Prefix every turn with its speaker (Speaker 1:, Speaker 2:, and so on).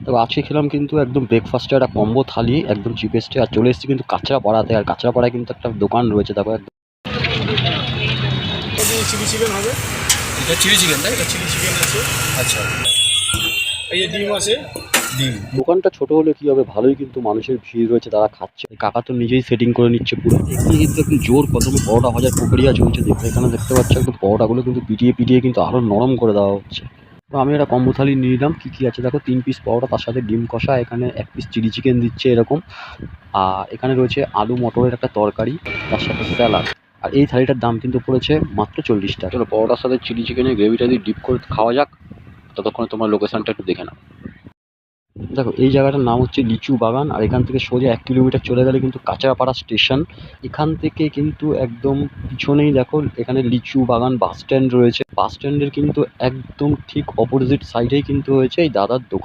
Speaker 1: তবে আজকে খেলাম কিন্তু একদম ব্রেকফাস্টে একটা কম্বো থালি, একদম চিপেস্টে। আর চলে এসেছি কিন্তু কাঁচরাপাড়াতে, আর কাঁচরাপাড়ায় কিন্তু একটা দোকান রয়েছে, তারপর একদম
Speaker 2: চিলি চিকেন হবে।
Speaker 3: এটা চিলি চিকেন, তাই?
Speaker 2: এটা চিলি চিকেন আছে,
Speaker 3: আচ্ছা,
Speaker 2: এই যে ডিম আছে।
Speaker 3: ডিম।
Speaker 1: দোকানটা ছোট হলে কি হবে, ভালোই কিন্তু মানুষের ভিড় রয়েছে, তারা খাচ্ছে। এই কাকা তো নিজেই সেটিং করে নিচ্ছে পুরো। এখানে কিন্তু একদম জোর কদমে পরোটা ভাজার প্রক্রিয়া চলছে। দেখো এখানে দেখতে পাচ্ছ একদম পরোটাগুলো কিন্তু পিটিয়ে পিটিয়ে কিন্তু আরো নরম করে দেওয়া হচ্ছে। তো আমি একটা কম্বো থালি নিয়ে নিলাম। কি কি আছে দেখো, 3 পিস পরোটা, তার সাথে ডিম কষা, এখানে 1 পিস চিলি চিকেন দিচ্ছে এরকম। আর এখানে রয়েছে আলু মটরের একটা তরকারি, তার সাথে স্যালাড। আর এই থালিটার দাম কিন্তু পড়েছে মাত্র 40 টাকা। চলো পরোটার সাথে চিলি চিকেনের গ্রেভিটা দিয়ে ডিপ করে খাওয়া যাক। ততক্ষণে তোমার লোকেশনটা একটু দেখে নাও। দেখো এই জায়গাটার নাম হচ্ছে লিচু বাগান, আর এখান থেকে সোজা 1 কিলোমিটার চলে গেলে কিন্তু কাঁচরাপাড়া স্টেশন। এখান থেকে কিন্তু একদম পিছনেই দেখো এখানে লিচু বাগান বাস স্ট্যান্ড রয়েছে। বাস স্ট্যান্ডের কিন্তু একদম ঠিক অপোজিট সাইডেই কিন্তু হয়েছে এই দাদার দোকান।